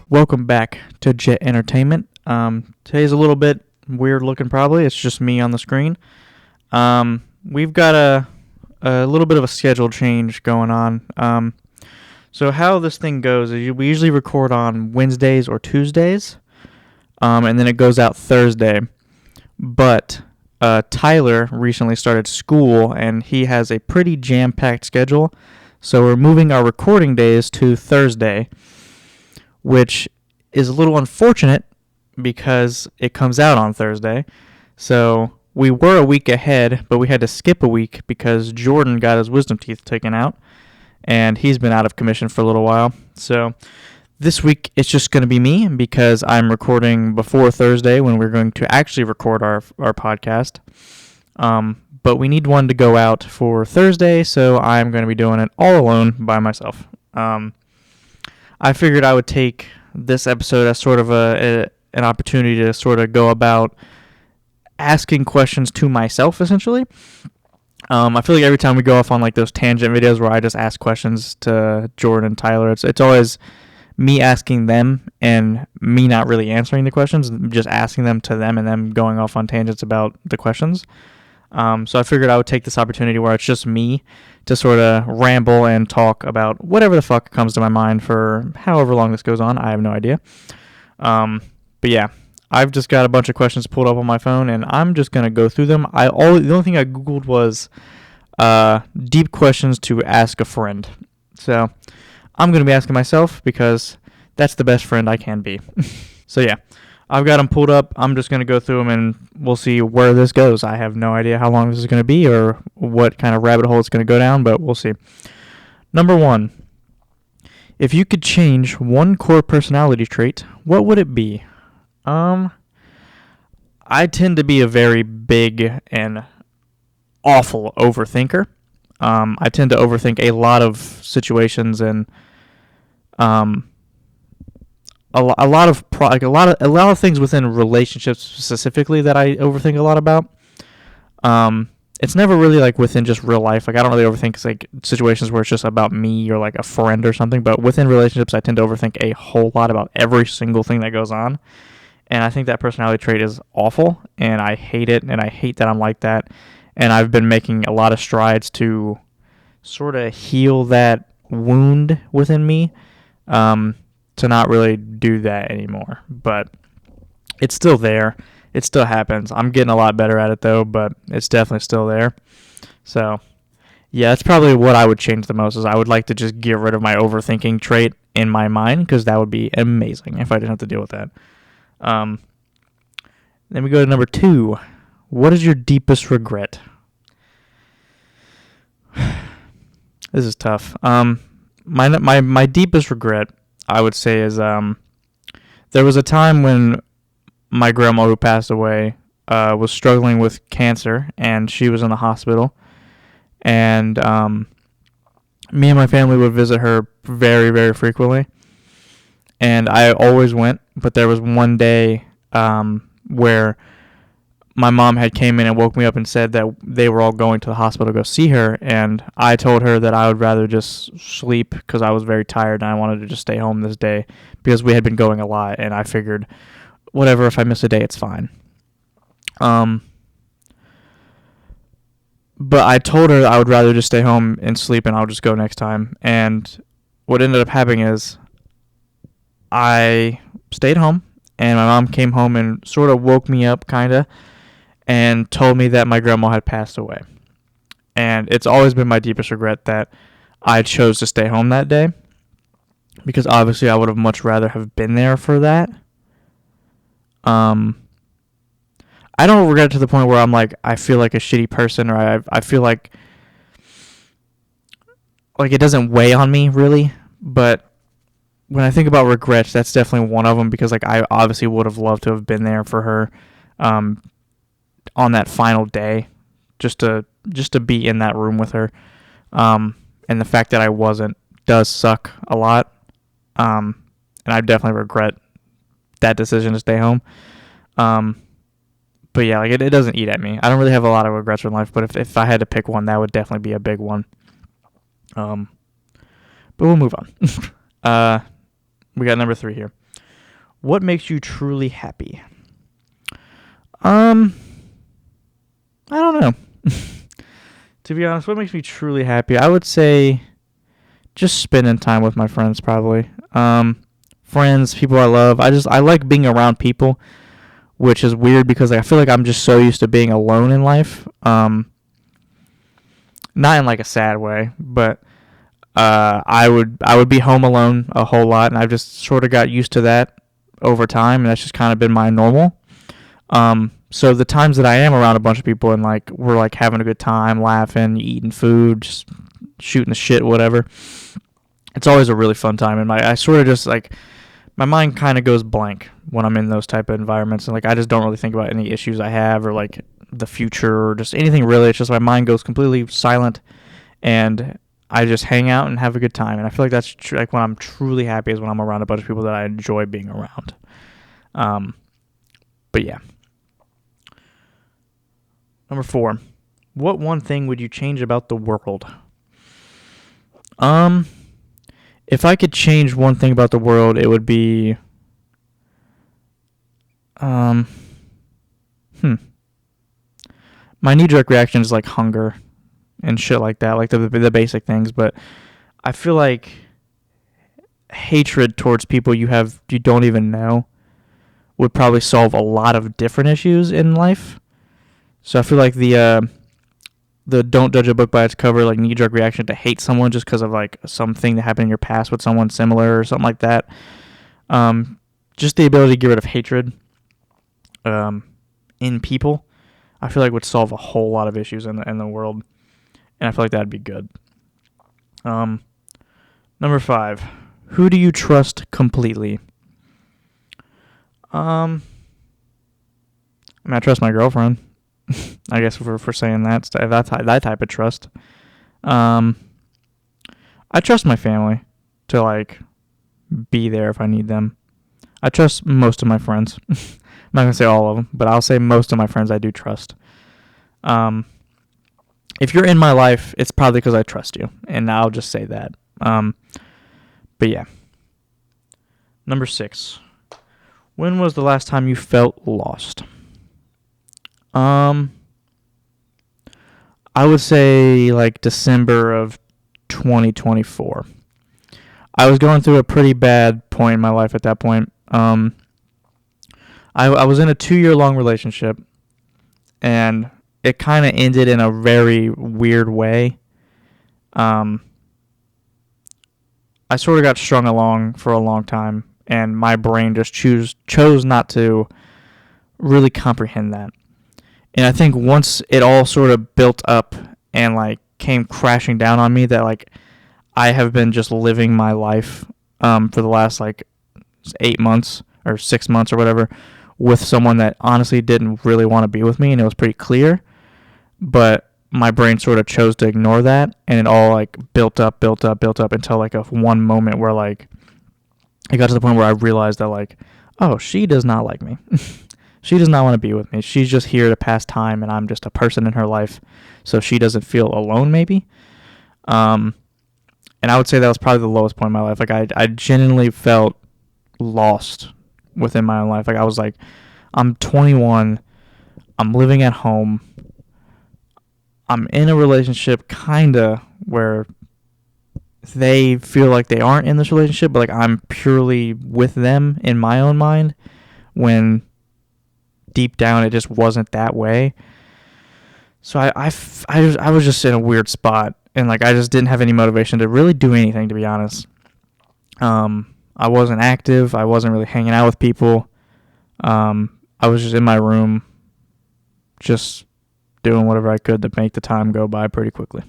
Welcome back to Jet Entertainment. Today's a little bit weird looking, probably. It's just me on the screen. We've got a little bit of a schedule change going on. So how this thing goes is we usually record on Wednesdays or Tuesdays, and then it goes out Thursday. But Tyler recently started school, and he has a pretty jam-packed schedule. So we're moving our recording days to Thursday, which is a little unfortunate because it comes out on Thursday. So we were a week ahead, but we had to skip a week because Jordan got his wisdom teeth taken out, and he's been out of commission for a little while. So this week it's just going to be me because I'm recording before Thursday when we're going to actually record our podcast. But we need one to go out for Thursday, so I'm going to be doing it all alone by myself. I figured I would take this episode as sort of an opportunity to sort of go about asking questions to myself, essentially. I feel like every time we go off on like those tangent videos where I just ask questions to Jordan and Tyler, it's always me asking them and me not really answering the questions, just asking them to them and them going off on tangents about the questions. So I figured I would take this opportunity where it's just me to sort of ramble and talk about whatever the fuck comes to my mind for however long this goes on. I have no idea. But yeah, I've just got a bunch of questions pulled up on my phone, and I'm just going to go through them. The only thing I Googled was deep questions to ask a friend. So I'm going to be asking myself because that's the best friend I can be. So yeah, I've got them pulled up. I'm just going to go through them, and we'll see where this goes. I have no idea how long this is going to be or what kind of rabbit hole it's going to go down, but we'll see. Number 1. If you could change one core personality trait, what would it be? I tend to be a very big and awful overthinker. I tend to overthink a lot of situations and a lot of things within relationships specifically that I overthink a lot about. It's never really like within just real life. Like I don't really overthink like situations where it's just about me or like a friend or something. But within relationships, I tend to overthink a whole lot about every single thing that goes on. And I think that personality trait is awful, and I hate it, and I hate that I'm like that. And I've been making a lot of strides to sort of heal that wound within me, to not really do that anymore. But it's still there. It still happens. I'm getting a lot better at it, though, but it's definitely still there. So, yeah, that's probably what I would change the most, is I would like to just get rid of my overthinking trait in my mind, because that would be amazing if I didn't have to deal with that. Then we go to number 2. What is your deepest regret? This is tough. My deepest regret, I would say, is there was a time when my grandma, who passed away, was struggling with cancer, and she was in the hospital. And me and my family would visit her very, very frequently. And I always went, but there was one day where my mom had came in and woke me up and said that they were all going to the hospital to go see her, and I told her that I would rather just sleep because I was very tired and I wanted to just stay home this day because we had been going a lot, and I figured, whatever, if I miss a day, it's fine. But I told her I would rather just stay home and sleep and I'll just go next time, and what ended up happening is I stayed home, and my mom came home and sort of woke me up, kind of, and told me that my grandma had passed away. And it's always been my deepest regret that I chose to stay home that day, because obviously I would have much rather have been there for that. I don't regret it to the point where I'm like, I feel like a shitty person, or I feel like it doesn't weigh on me, really, but when I think about regrets, that's definitely one of them, because like I obviously would have loved to have been there for her on that final day, just to be in that room with her. And the fact that I wasn't does suck a lot. And I definitely regret that decision to stay home. But yeah, like it doesn't eat at me. I don't really have a lot of regrets in life, but if I had to pick one, that would definitely be a big one. But we'll move on. We got number 3 here. What makes you truly happy? I don't know. To be honest, what makes me truly happy? I would say just spending time with my friends, probably. Friends, people I love. I like being around people, which is weird because I feel like I'm just so used to being alone in life. Not in like a sad way, but I would be home alone a whole lot, and I've just sort of got used to that over time, and that's just kind of been my normal. So the times that I am around a bunch of people and like we're like having a good time, laughing, eating food, just shooting the shit, whatever. It's always a really fun time, and I sort of just like my mind kind of goes blank when I'm in those type of environments, and like I just don't really think about any issues I have or like the future or just anything really. It's just my mind goes completely silent, and I just hang out and have a good time. And I feel like that's like when I'm truly happy is when I'm around a bunch of people that I enjoy being around. But yeah. Number 4. What one thing would you change about the world? If I could change one thing about the world, it would be my knee-jerk reaction is like hunger and shit like that, like the basic things. But I feel like hatred towards people you don't even know would probably solve a lot of different issues in life. So I feel like the don't judge a book by its cover, like knee-jerk reaction to hate someone just because of like something that happened in your past with someone similar or something like that. Just the ability to get rid of hatred in people, I feel like would solve a whole lot of issues in the world, and I feel like that'd be good. Number 5, who do you trust completely? I trust my girlfriend. I guess for saying that type of trust. I trust my family to like be there if I need them. I trust most of my friends. I'm not gonna say all of them, but I'll say most of my friends I do trust. If you're in my life, it's probably because I trust you, and I'll just say that. But yeah. Number 6. When was the last time you felt lost? I would say like December of 2024. I was going through a pretty bad point in my life at that point. I was in a 2-year-long relationship, and it kind of ended in a very weird way. I sort of got strung along for a long time, and my brain just chose not to really comprehend that. And I think once it all sort of built up and like came crashing down on me, that like I have been just living my life for the last like 8 months or 6 months or whatever with someone that honestly didn't really want to be with me, and it was pretty clear. But my brain sort of chose to ignore that, and it all like built up until like a one moment where like it got to the point where I realized that like, oh, she does not like me. She does not want to be with me. She's just here to pass time, and I'm just a person in her life, so she doesn't feel alone, maybe. And I would say that was probably the lowest point in my life. Like, I genuinely felt lost within my own life. Like, I was like, I'm 21. I'm living at home. I'm in a relationship, kind of, where they feel like they aren't in this relationship, but, like, I'm purely with them in my own mind, when deep down it just wasn't that way. So I was just in a weird spot, and like I just didn't have any motivation to really do anything, to be honest. I wasn't active. I wasn't really hanging out with people. I was just in my room, just doing whatever I could to make the time go by pretty quickly.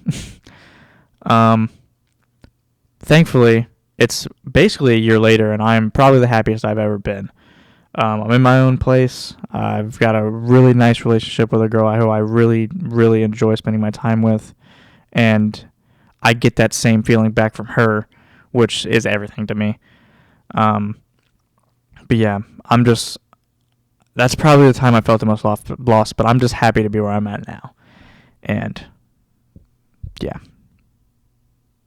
Thankfully, it's basically a year later, and I'm probably the happiest I've ever been. I'm in my own place. I've got a really nice relationship with a girl who I really, really enjoy spending my time with. And I get that same feeling back from her, which is everything to me. But yeah, that's probably the time I felt the most lost, but I'm just happy to be where I'm at now. And yeah,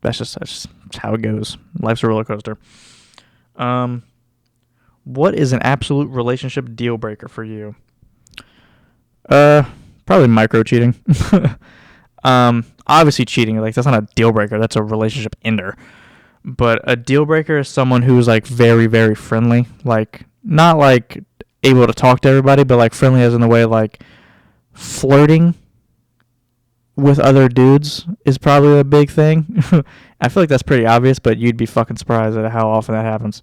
that's just how it goes. Life's a roller coaster. What is an absolute relationship deal breaker for you? Probably micro cheating. Obviously cheating, like that's not a deal breaker. That's a relationship ender. But a deal breaker is someone who's like very, very friendly. Like not like able to talk to everybody, but like friendly as in the way like flirting with other dudes is probably a big thing. I feel like that's pretty obvious, but you'd be fucking surprised at how often that happens.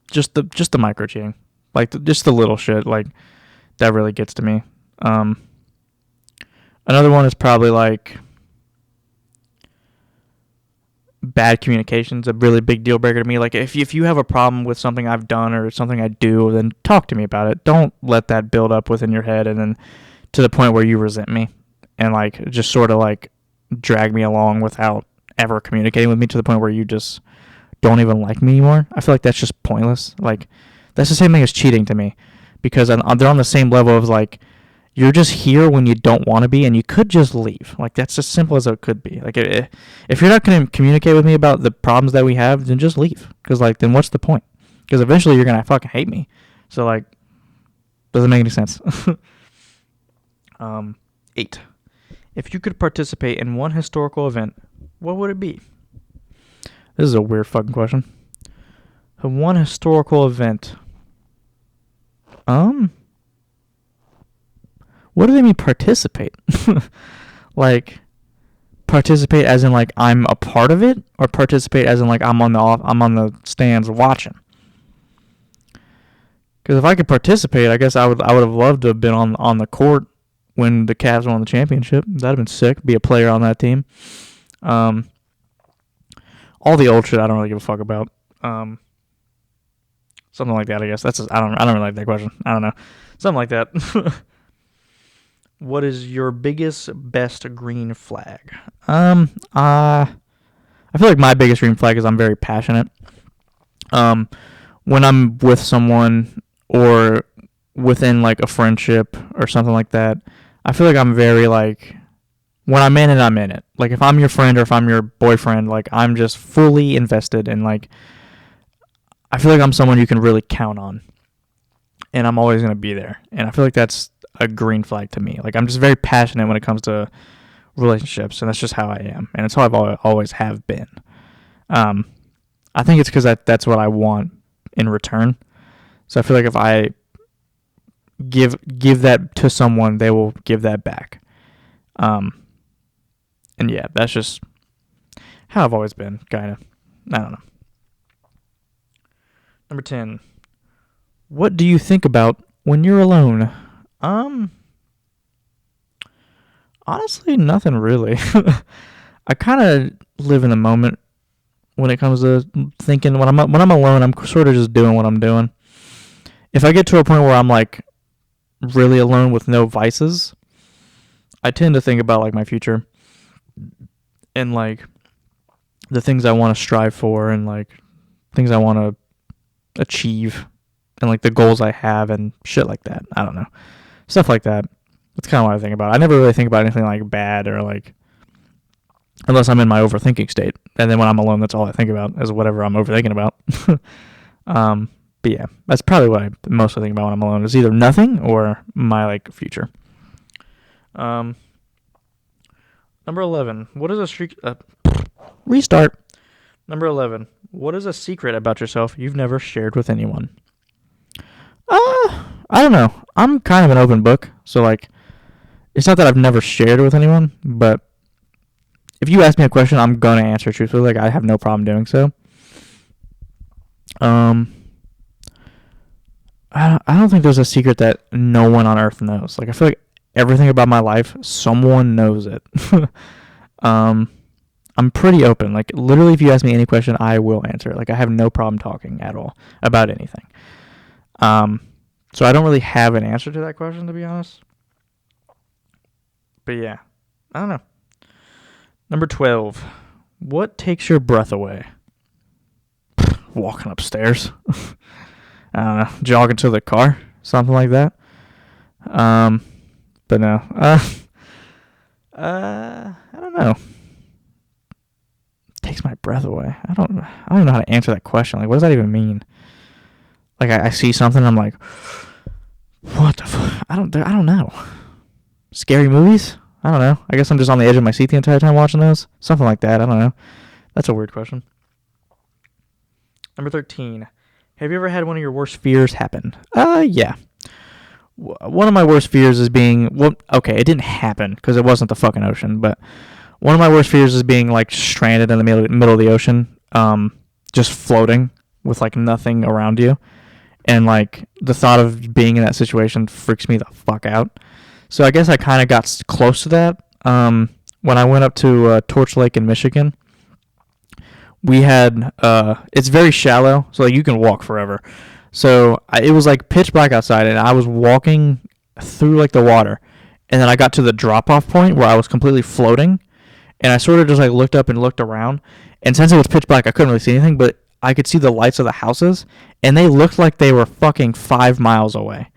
Just the micro cheating, like just the little shit, like that really gets to me. Another one is probably like bad communication's a really big deal breaker to me. Like if you have a problem with something I've done or something I do, then talk to me about it. Don't let that build up within your head and then to the point where you resent me and like just sort of like drag me along without ever communicating with me to the point where you just don't even like me anymore. I feel like that's just pointless. Like that's the same thing as cheating to me because they're on the same level of like you're just here when you don't want to be and you could just leave. Like that's as simple as it could be. Like if you're not going to communicate with me about the problems that we have, then just leave. Because like then what's the point? Because eventually you're going to fucking hate me. So like doesn't make any sense. 8. If you could participate in one historical event, what would it be? This is a weird fucking question. One historical event. What do they mean participate? Like participate as in like I'm a part of it, or participate as in like I'm on the stands watching? Because if I could participate, I guess I would have loved to have been on the court when the Cavs won the championship. That'd have been sick. Be a player on that team. All the old shit I don't really give a fuck about. Something like that, I guess. I don't really like that question. I don't know. Something like that. What is your biggest, best green flag? I feel like my biggest green flag is I'm very passionate. When I'm with someone or within like a friendship or something like that, I feel like I'm very like when I'm in it, I'm in it. Like if I'm your friend or if I'm your boyfriend, like I'm just fully invested and like I feel like I'm someone you can really count on. And I'm always going to be there. And I feel like that's a green flag to me. Like I'm just very passionate when it comes to relationships, and that's just how I am. And it's how I've always have been. I think it's because that's what I want in return. So I feel like if I give that to someone, they will give that back. And yeah, that's just how I've always been, kind of. I don't know. Number 10. What do you think about when you're alone? Honestly, nothing really. I kind of live in the moment when it comes to thinking. When I'm alone, I'm sort of just doing what I'm doing. If I get to a point where I'm like really alone with no vices, I tend to think about like my future and like the things I want to strive for and like things I want to achieve and like the goals I have and shit like that. I don't know. Stuff like that. That's kind of what I think about. I never really think about anything like bad or like unless I'm in my overthinking state. And then when I'm alone, that's all I think about is whatever I'm overthinking about. But yeah, that's probably what I mostly think about when I'm alone is either nothing or my like future. Number 11. What is a streak? Restart. Number 11. What is a secret about yourself you've never shared with anyone? I don't know. I'm kind of an open book, so like, it's not that I've never shared it with anyone, but if you ask me a question, I'm gonna answer truthfully. Like, I have no problem doing so. I don't think there's a secret that no one on earth knows. Like, I feel like everything about my life, someone knows it. I'm pretty open. Like, literally, if you ask me any question, I will answer it. Like, I have no problem talking at all about anything. So I don't really have an answer to that question, to be honest. But yeah, I don't know. Number 12. What takes your breath away? Walking upstairs. I don't know. Jogging to the car. Something like that. But no. I don't know. Takes my breath away. I don't even know how to answer that question. Like, what does that even mean? Like, I see something, and I'm like, what the fuck? I don't know. Scary movies? I don't know. I guess I'm just on the edge of my seat the entire time watching those. Something like that. I don't know. That's a weird question. Number 13. Have you ever had one of your worst fears happen? Yeah. One of my worst fears is being... Well, okay, it didn't happen because it wasn't the fucking ocean, but one of my worst fears is being, like, stranded in the middle of the ocean, just floating with, like, nothing around you. And, like, the thought of being in that situation freaks me the fuck out. So I guess I kind of got close to that when I went up to Torch Lake in Michigan. We had... it's very shallow, so like, you can walk forever. So it was, like, pitch black outside, and I was walking through, like, the water. And then I got to the drop-off point where I was completely floating. And I sort of just, like, looked up and looked around. And since it was pitch black, I couldn't really see anything, but I could see the lights of the houses, and they looked like they were fucking 5 miles away.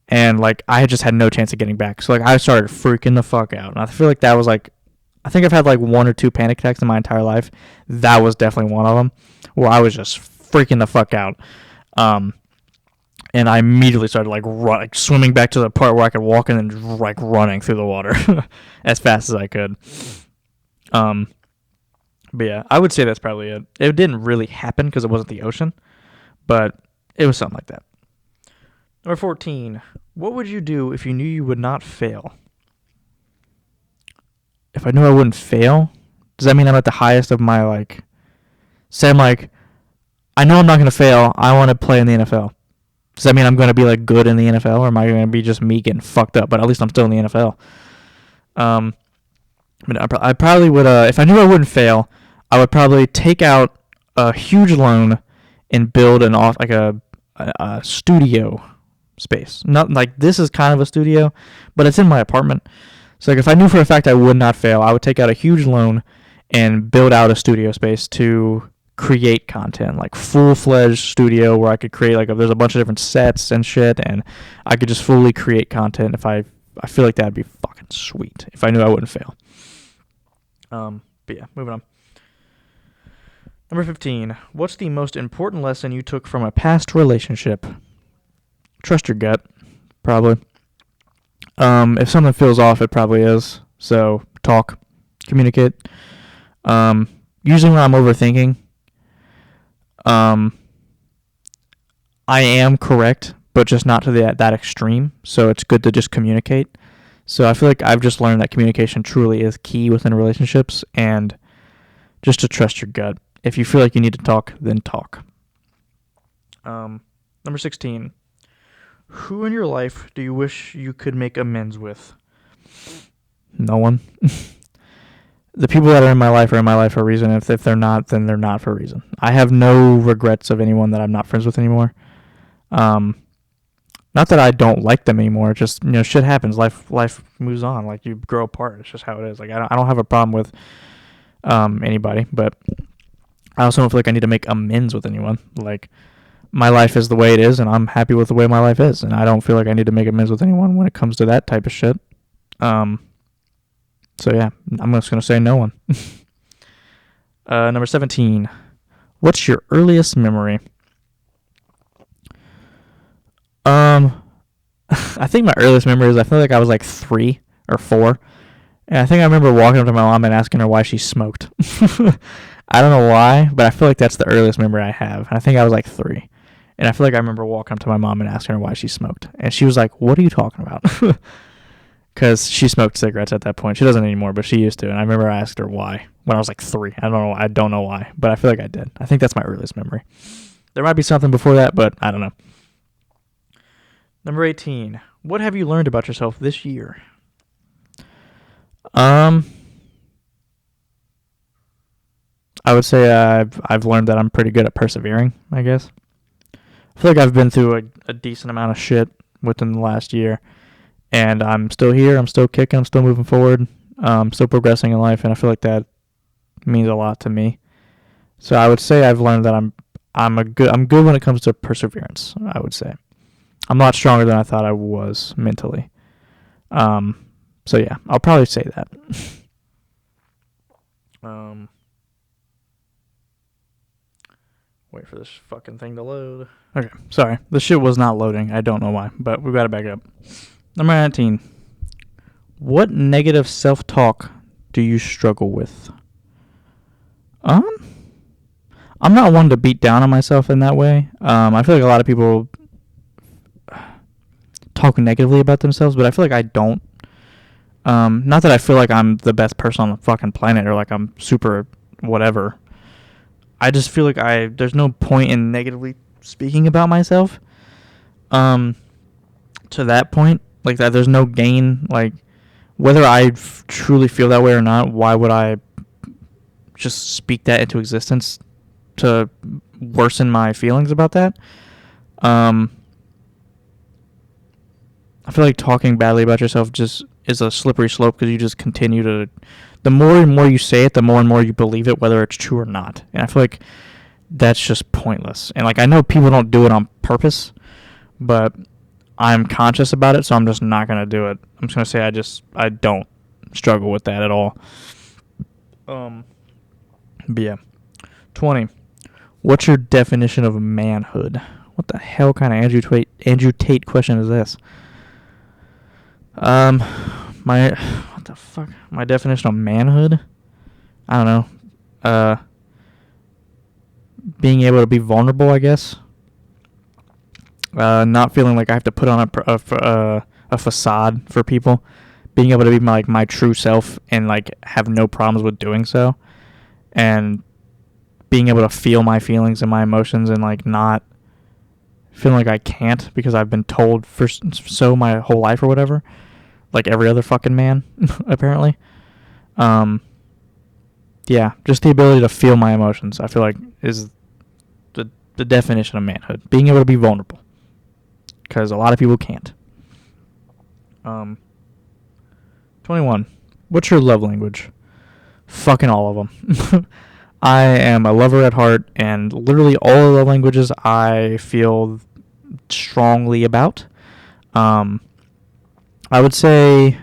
And, like, I just had no chance of getting back. So, like, I started freaking the fuck out. And I feel like that was, like, I think I've had, like, 1 or 2 panic attacks in my entire life. That was definitely one of them, where I was just freaking the fuck out. And I immediately started, like, swimming back to the part where I could walk and then, like, running through the water as fast as I could. But yeah, I would say that's probably it. It didn't really happen because it wasn't the ocean, but it was something like that. Number 14. What would you do if you knew you would not fail? If I knew I wouldn't fail, does that mean I'm at the highest of my, like... Say I'm like, I know I'm not going to fail. I want to play in the NFL. Does that mean I'm going to be, like, good in the NFL, or am I going to be just me getting fucked up? But at least I'm still in the NFL. But I probably would, if I knew I wouldn't fail, I would probably take out a huge loan and build a studio space. Not like this is kind of a studio, but it's in my apartment. So like if I knew for a fact I would not fail, I would take out a huge loan and build out a studio space to create content, like full-fledged studio where I could create there's a bunch of different sets and shit, and I could just fully create content. If I feel like that'd be fucking sweet if I knew I wouldn't fail. But yeah, moving on. Number 15. What's the most important lesson you took from a past relationship? Trust your gut, probably. If something feels off, it probably is. So talk, communicate. Usually when I'm overthinking, I am correct, but just not to that extreme. So it's good to just communicate. So I feel like I've just learned that communication truly is key within relationships, and just to trust your gut. If you feel like you need to talk, then talk. Number 16. Who in your life do you wish you could make amends with? No one. The people that are in my life are in my life for a reason. If they're not, then they're not for a reason. I have no regrets of anyone that I'm not friends with anymore. Not that I don't like them anymore. Just, shit happens. Life moves on. Like, you grow apart. It's just how it is. Like, I don't have a problem with anybody, but I also don't feel like I need to make amends with anyone. Like, my life is the way it is, and I'm happy with the way my life is, and I don't feel like I need to make amends with anyone when it comes to that type of shit. So yeah, I'm just gonna say no one. Number 17. What's your earliest memory? I think my earliest memory is I feel like I was like 3 or 4. And I think I remember walking up to my mom and asking her why she smoked. I don't know why, but I feel like that's the earliest memory I have. And I think I was like 3. And I feel like I remember walking up to my mom and asking her why she smoked. And she was like, "What are you talking about?" Because she smoked cigarettes at that point. She doesn't anymore, but she used to. And I remember I asked her why when I was like 3. I don't know why, but I feel like I did. I think that's my earliest memory. There might be something before that, but I don't know. Number 18. What have you learned about yourself this year? I would say I've learned that I'm pretty good at persevering, I guess. I feel like I've been through a decent amount of shit within the last year, and I'm still here, I'm still kicking, I'm still moving forward, still progressing in life, and I feel like that means a lot to me. So I would say I've learned that I'm good when it comes to perseverance, I would say. I'm a lot stronger than I thought I was mentally. So yeah, I'll probably say that. Wait for this fucking thing to load. Okay, sorry. The shit was not loading. I don't know why, but we got to back up. Number 19. What negative self-talk do you struggle with? I'm not one to beat down on myself in that way. I feel like a lot of people talk negatively about themselves, but I feel like I don't. Not that I feel like I'm the best person on the fucking planet or like I'm super whatever. I just feel like there's no point in negatively speaking about myself. To that point, like that, there's no gain. Like whether I truly feel that way or not, why would I just speak that into existence to worsen my feelings about that? I feel like talking badly about yourself just is a slippery slope because you just continue to. The more and more you say it, the more and more you believe it, whether it's true or not. And I feel like that's just pointless. And like I know people don't do it on purpose, but I'm conscious about it, so I'm just not gonna do it. I'm just gonna say I don't struggle with that at all. But yeah. 20. What's your definition of manhood? What the hell kind of Andrew Tate question is this? What the fuck? My definition of manhood? I don't know. Being able to be vulnerable, I guess. Not feeling like I have to put on a facade for people. Being able to be my true self and like have no problems with doing so. And being able to feel my feelings and my emotions and like not feeling like I can't because I've been told for so my whole life or whatever. Like every other fucking man, apparently. Yeah, just the ability to feel my emotions, I feel like, is the definition of manhood. Being able to be vulnerable. Because a lot of people can't. 21. What's your love language? Fucking all of them. I am a lover at heart, and literally all of the languages I feel strongly about. I would say,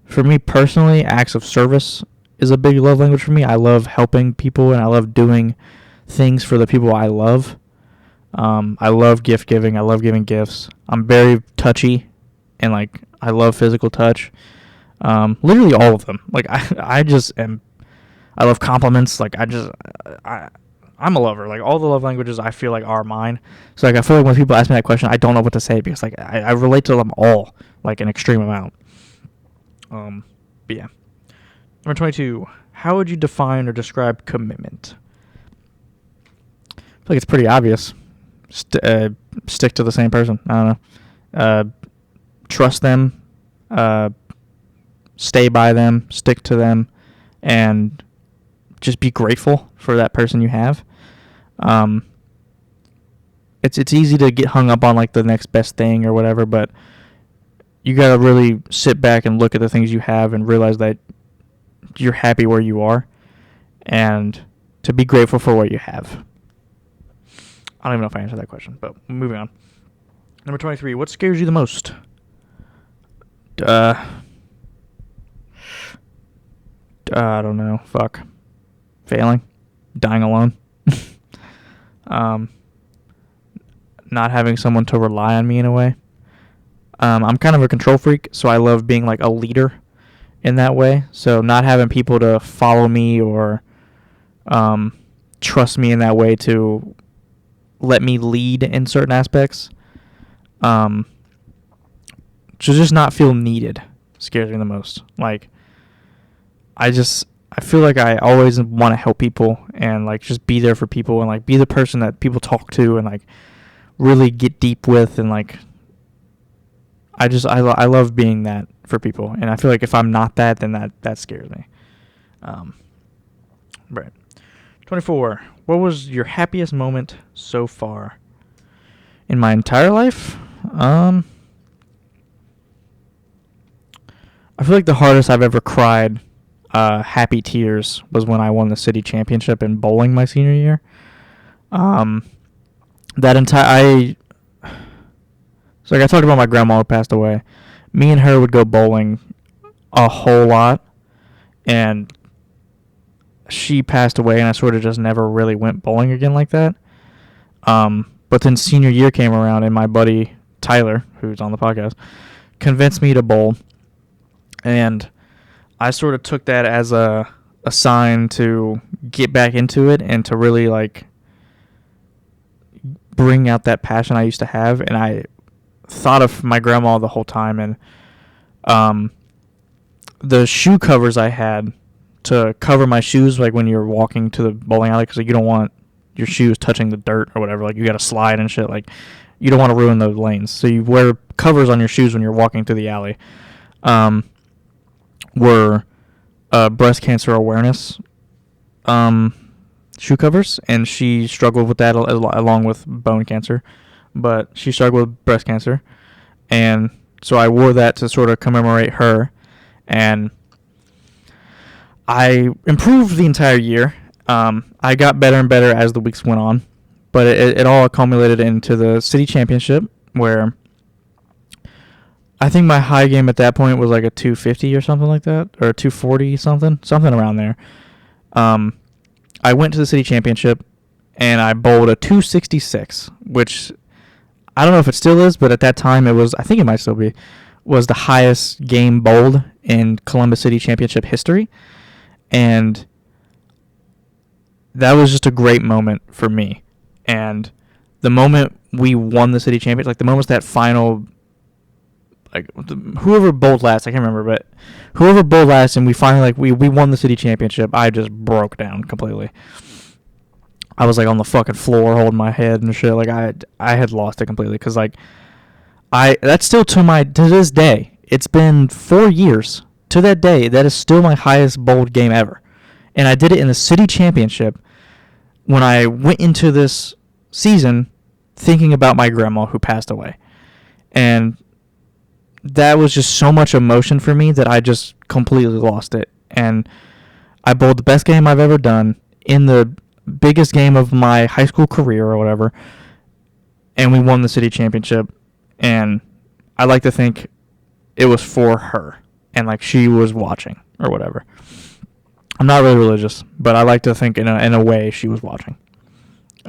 for me personally, acts of service is a big love language for me. I love helping people, and I love doing things for the people I love. I love gift giving. I love giving gifts. I'm very touchy, and like I love physical touch. Literally all of them. Like I just am. I love compliments. Like I'm a lover. Like all the love languages I feel like are mine. So like I feel like when people ask me that question, I don't know what to say because like I relate to them all like an extreme amount. But yeah. Number 22. How would you define or describe commitment? I feel like it's pretty obvious. Stick to the same person. I don't know. Trust them. Stay by them. Stick to them. And just be grateful for that person you have. It's easy to get hung up on like the next best thing or whatever, but you gotta really sit back and look at the things you have and realize that you're happy where you are, and to be grateful for what you have. I don't even know if I answered that question, but moving on. Number 23. What scares you the most? I don't know. Fuck. Failing. Dying alone. Not having someone to rely on me in a way. I'm kind of a control freak, so I love being like a leader in that way. So not having people to follow me or trust me in that way to let me lead in certain aspects. To just not feel needed scares me the most. Like, I feel like I always want to help people and like just be there for people and like be the person that people talk to and like really get deep with, and like I love being that for people, and I feel like if I'm not that, then that scares me. Right. 24. What was your happiest moment so far? In my entire life? I feel like the hardest I've ever cried happy tears was when I won the city championship in bowling my senior year. So like I talked about my grandma who passed away. Me and her would go bowling a whole lot, and she passed away, and I sort of just never really went bowling again like that. But then senior year came around, and my buddy Tyler, who's on the podcast, convinced me to bowl, and I sort of took that as a sign to get back into it and to really like bring out that passion I used to have. And I thought of my grandma the whole time, and the shoe covers I had to cover my shoes, like when you're walking to the bowling alley, because like, you don't want your shoes touching the dirt or whatever. Like you got to slide and shit. Like you don't want to ruin those lanes, so you wear covers on your shoes when you're walking through the alley. Were breast cancer awareness shoe covers, and she struggled with that along with bone cancer, but she struggled with breast cancer, and so I wore that to sort of commemorate her, and I improved the entire year. I got better and better as the weeks went on, but it all accumulated into the city championship, where I think my high game at that point was like a 250 or something like that, or 240 something around there. I went to the city championship, and I bowled a 266, which I don't know if it still is, but at that time it was, I think it might still be, was the highest game bowled in Columbus City Championship history. And that was just a great moment for me. And the moment we won the city championship, like the moment that final, like whoever bowled last, I can't remember, but whoever bowled last, and we finally like we won the city championship, I just broke down completely. I was like on the fucking floor holding my head and shit. Like I had lost it completely, because like that's still to this day. It's been 4 years to that day. That is still my highest bowled game ever, and I did it in the city championship when I went into this season thinking about my grandma who passed away, and that was just so much emotion for me that I just completely lost it. And I bowled the best game I've ever done in the biggest game of my high school career or whatever, and we won the city championship. And I like to think it was for her, and like she was watching or whatever. I'm not really religious, but I like to think in a way she was watching.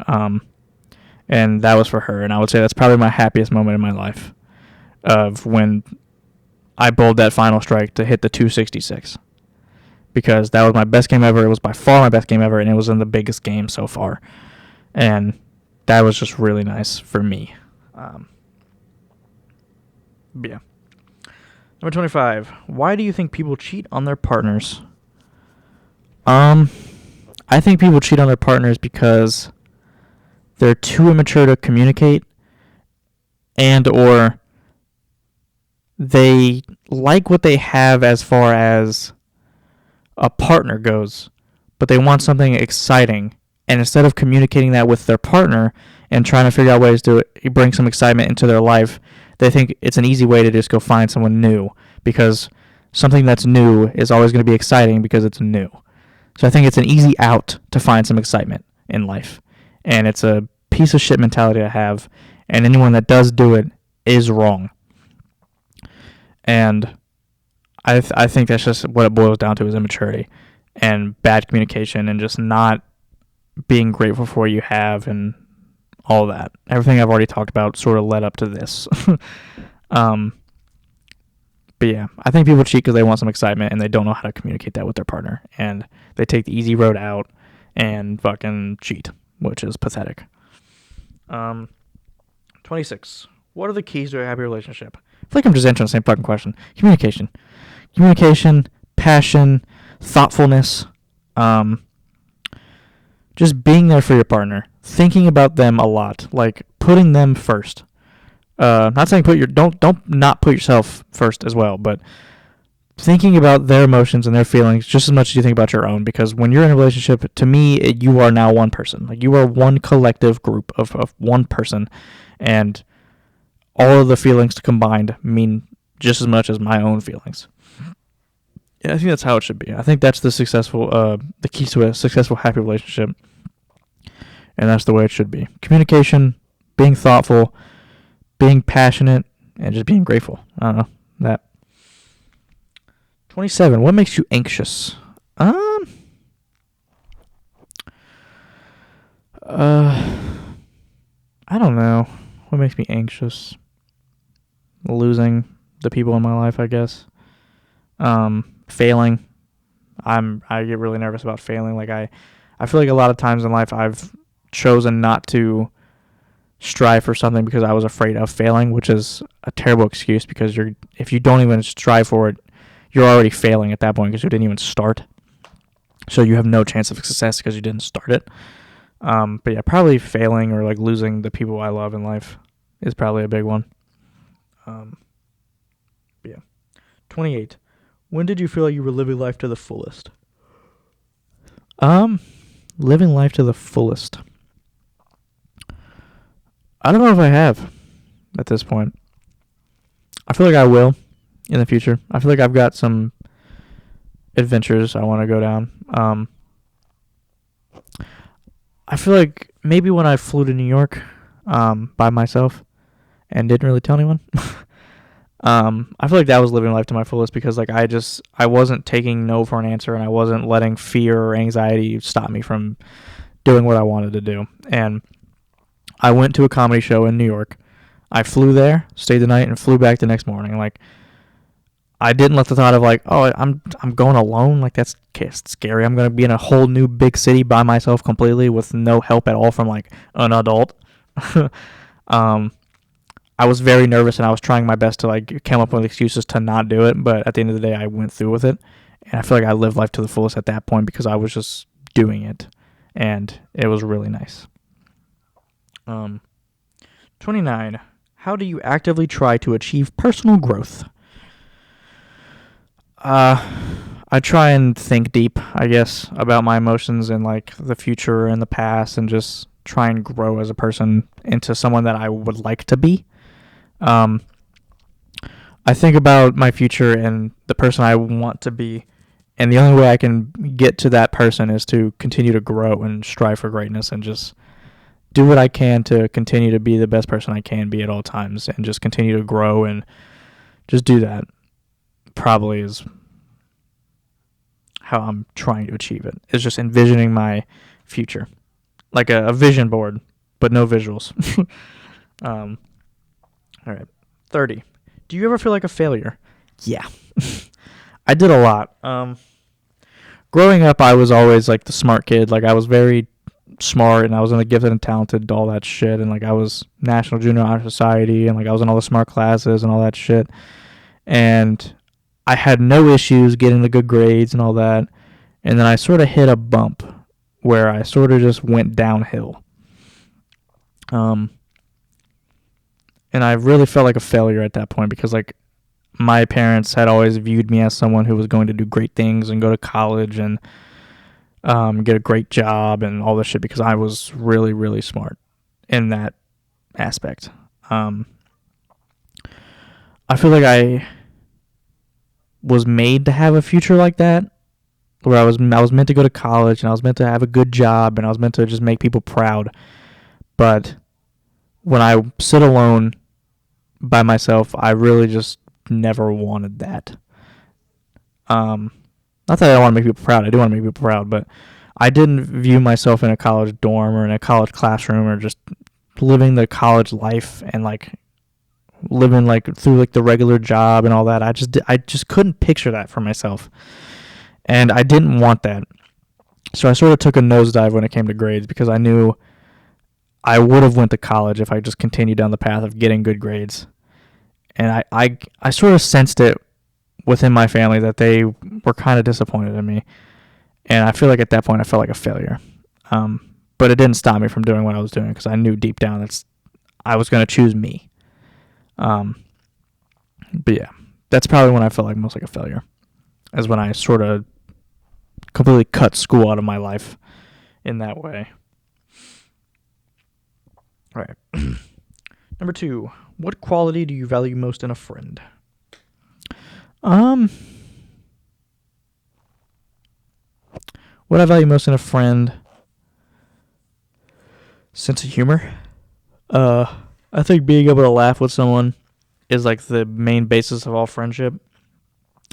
And that was for her, and I would say that's probably my happiest moment in my life, of when I bowled that final strike to hit the 266, because that was my best game ever. It was by far my best game ever, and it was in the biggest game so far, and that was just really nice for me. Yeah. Number 25. Why do you think people cheat on their partners? I think people cheat on their partners because they're too immature to communicate, and or they like what they have as far as a partner goes, but they want something exciting, and instead of communicating that with their partner and trying to figure out ways to bring some excitement into their life, they think it's an easy way to just go find someone new, because something that's new is always going to be exciting because it's new. So I think it's an easy out to find some excitement in life, and it's a piece of shit mentality to have, and anyone that does do it is wrong. And I think that's just what it boils down to, is immaturity and bad communication and just not being grateful for what you have and all that. Everything I've already talked about sort of led up to this. But yeah, I think people cheat because they want some excitement and they don't know how to communicate that with their partner, and they take the easy road out and fucking cheat, which is pathetic. 26. What are the keys to a happy relationship? I feel like I'm just answering the same fucking question. Communication, passion, thoughtfulness, just being there for your partner, thinking about them a lot, like putting them first. Not saying don't not put yourself first as well, but thinking about their emotions and their feelings just as much as you think about your own, because when you're in a relationship, to me, you are now one person. Like, you are one collective group of one person, and all of the feelings combined mean just as much as my own feelings. Yeah, I think that's how it should be. I think that's the key to a successful, happy relationship, and that's the way it should be. Communication, being thoughtful, being passionate, and just being grateful. I don't know, that. 27. What makes you anxious? Uh, I don't know. What makes me anxious? Losing the people in my life, I guess. Failing. I get really nervous about failing. Like I feel like a lot of times in life I've chosen not to strive for something because I was afraid of failing, which is a terrible excuse because if you don't even strive for it, you're already failing at that point because you didn't even start. So you have no chance of success because you didn't start it. But yeah, probably failing or like losing the people I love in life is probably a big one. But yeah. 28. When did you feel like you were living life to the fullest? Living life to the fullest. I don't know if I have at this point. I feel like I will in the future. I feel like I've got some adventures I want to go down. I feel like maybe when I flew to New York by myself and didn't really tell anyone. I feel like that was living life to my fullest because like I wasn't taking no for an answer and I wasn't letting fear or anxiety stop me from doing what I wanted to do. And I went to a comedy show in New York. I flew there, stayed the night, and flew back the next morning. Like I didn't let the thought of like, oh, I'm going alone. Like that's scary. I'm gonna be in a whole new big city by myself completely with no help at all from like an adult. I was very nervous and I was trying my best to like come up with excuses to not do it, but at the end of the day, I went through with it, and I feel like I lived life to the fullest at that point because I was just doing it, and it was really nice. 29. How do you actively try to achieve personal growth? I try and think deep, I guess, about my emotions and like the future and the past, and just try and grow as a person into someone that I would like to be. I think about my future and the person I want to be, and the only way I can get to that person is to continue to grow and strive for greatness and just do what I can to continue to be the best person I can be at all times and just continue to grow and just do that. Probably is how I'm trying to achieve it. It's just envisioning my future. Like a vision board, but no visuals. All right. 30. Do you ever feel like a failure? Yeah. I did a lot. Growing up, I was always like the smart kid. Like I was very smart and I was in the gifted and talented, all that shit. And like I was National Junior Honor Society and like I was in all the smart classes and all that shit. And I had no issues getting the good grades and all that. And then I sort of hit a bump where I sort of just went downhill. And I really felt like a failure at that point because like my parents had always viewed me as someone who was going to do great things and go to college and get a great job and all this shit because I was really, really smart in that aspect. I feel like I was made to have a future like that, where I was meant to go to college and I was meant to have a good job and I was meant to just make people proud. But when I sit alone by myself, I really just never wanted that. Not that I don't want to make people proud. I do want to make people proud, but I didn't view myself in a college dorm or in a college classroom or just living the college life and like living like through like the regular job and all that. I just couldn't picture that for myself, and I didn't want that. So I sort of took a nosedive when it came to grades because I knew I would have went to college if I just continued down the path of getting good grades. And I sort of sensed it within my family that they were kind of disappointed in me. And I feel like at that point I felt like a failure. But it didn't stop me from doing what I was doing because I knew deep down I was going to choose me. But yeah, that's probably when I felt like most like a failure, is when I sort of completely cut school out of my life in that way. All right. Number 2, what quality do you value most in a friend? What I value most in a friend, sense of humor. I think being able to laugh with someone is like the main basis of all friendship.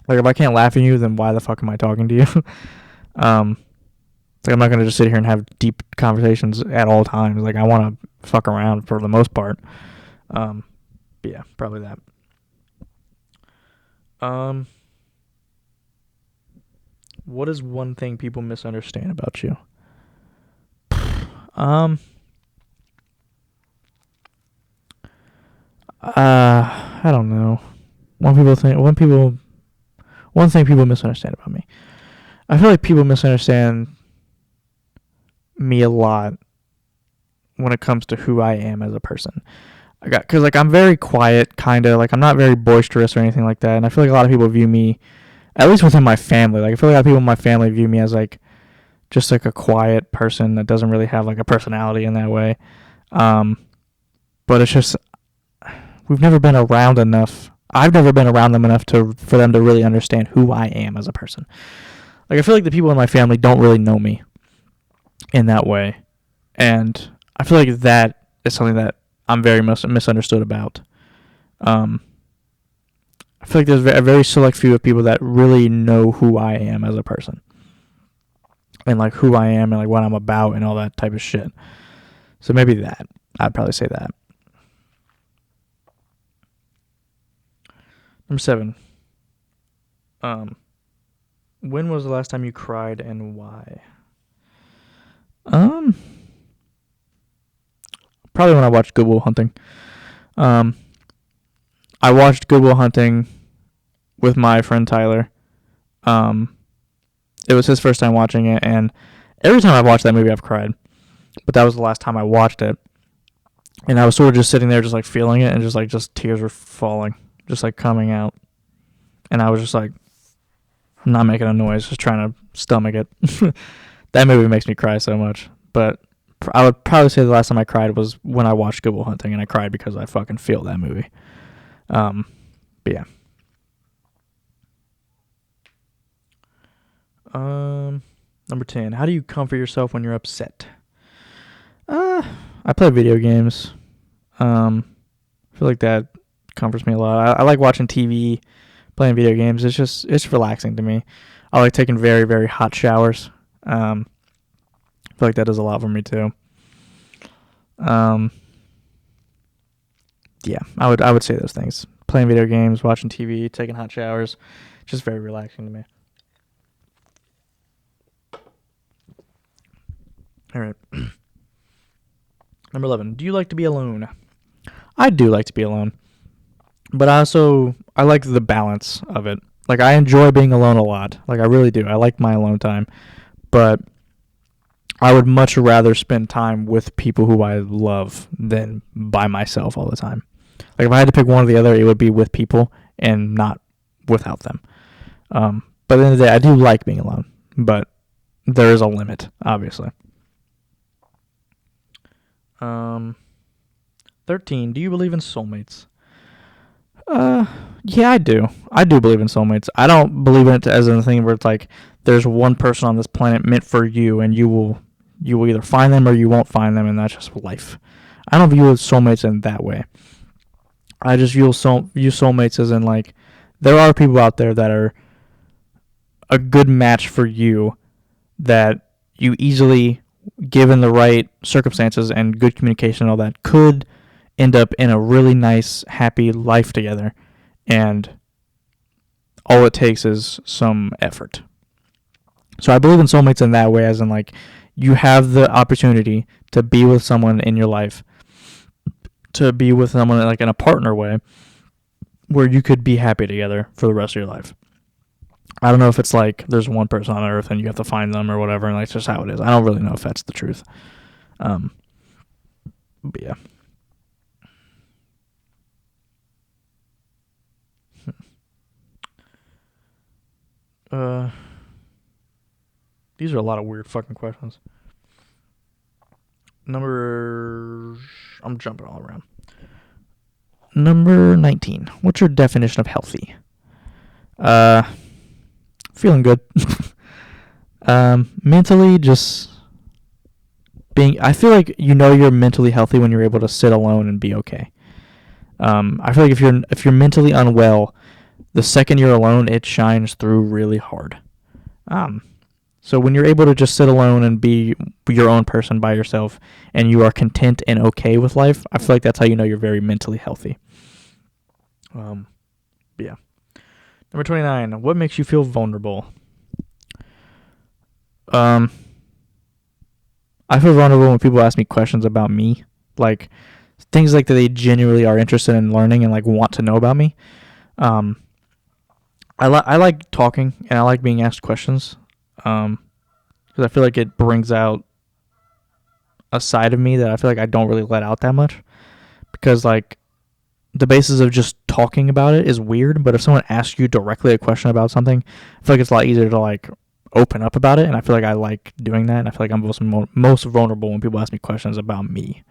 Like if I can't laugh at you, then why the fuck am I talking to you? Like, I'm not going to just sit here and have deep conversations at all times. Like, I want to fuck around for the most part. But yeah, probably that. What is one thing people misunderstand about you? I don't know. One thing people misunderstand about me. I feel like people misunderstand me a lot when it comes to who I am as a person. Because like I'm very quiet, kind of like I'm not very boisterous or anything like that, and I feel like a lot of people view me, at least within my family. Like I feel like a lot of people in my family view me as like just like a quiet person that doesn't really have like a personality in that way. But it's just we've never been around enough. I've never been around them enough for them to really understand who I am as a person. Like I feel like the people in my family don't really know me in that way, and I feel like that is something that I'm very misunderstood about. I feel like there's a very select few of people that really know who I am as a person, and like who I am and like what I'm about and all that type of shit. So maybe that. I'd probably say that. Number 7. When was the last time you cried and why? Probably when I watched Good Will Hunting. I watched Good Will Hunting with my friend Tyler. It was his first time watching it, and every time I've watched that movie, I've cried. But that was the last time I watched it, and I was sort of just sitting there, just like feeling it, and just tears were falling, just like coming out, and I was just like, not making a noise, just trying to stomach it. That movie makes me cry so much. But I would probably say the last time I cried was when I watched Good Will Hunting, and I cried because I fucking feel that movie. But yeah. Number 10. How do you comfort yourself when you're upset? I play video games. I feel like that comforts me a lot. I like watching TV, playing video games. It's relaxing to me. I like taking very, very hot showers. I feel like that does a lot for me too. Yeah, I would say those things. Playing video games, watching TV, taking hot showers, just very relaxing to me. All right. Number 11. Do you like to be alone? I do like to be alone. But I like the balance of it. Like, I enjoy being alone a lot. Like, I really do. I like my alone time. But I would much rather spend time with people who I love than by myself all the time. Like, if I had to pick one or the other, it would be with people and not without them. But at the end of the day, I do like being alone. But there is a limit, obviously. 13. Do you believe in soulmates? Yeah, I do. I do believe in soulmates. I don't believe in it as a thing where it's like there's one person on this planet meant for you, and you will either find them or you won't find them, and that's just life. I don't view soulmates in that way. I just view soulmates as in like there are people out there that are a good match for you that you easily, given the right circumstances and good communication and all that, could end up in a really nice, happy life together. And all it takes is some effort. So I believe in soulmates in that way, as in like you have the opportunity to be with someone in your life, to be with someone like in a partner way, where you could be happy together for the rest of your life. I don't know if it's like there's one person on earth and you have to find them or whatever, and that's just how it is. I don't really know if that's the truth. But yeah. These are a lot of weird fucking questions. I'm jumping all around. Number 19. What's your definition of healthy? Feeling good. Mentally, just being. I feel like you're mentally healthy when you're able to sit alone and be okay. I feel like if you're mentally unwell, the second you're alone, it shines through really hard. So when you're able to just sit alone and be your own person by yourself and you are content and okay with life, I feel like that's how you know you're very mentally healthy. Yeah. Number 29, what makes you feel vulnerable? I feel vulnerable when people ask me questions about me, like things like that they genuinely are interested in learning and like want to know about me. I like talking and I like being asked questions, because I feel like it brings out a side of me that I feel like I don't really let out that much, because like the basis of just talking about it is weird, but if someone asks you directly a question about something, I feel like it's a lot easier to like open up about it, and I feel like I like doing that, and I feel like I'm most vulnerable when people ask me questions about me.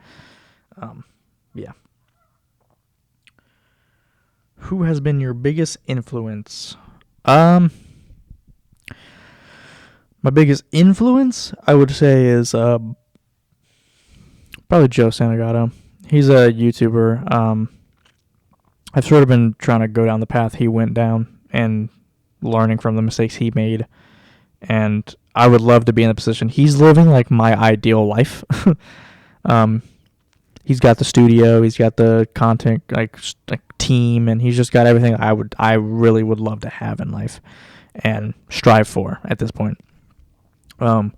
Yeah. Who has been your biggest influence? My biggest influence, I would say, is probably Joe Santagato. He's a YouTuber. I've sort of been trying to go down the path he went down and learning from the mistakes he made. And I would love to be in the position. He's living like my ideal life. He's got the studio, he's got the content like team, and he's just got everything I really would love to have in life and strive for at this point. And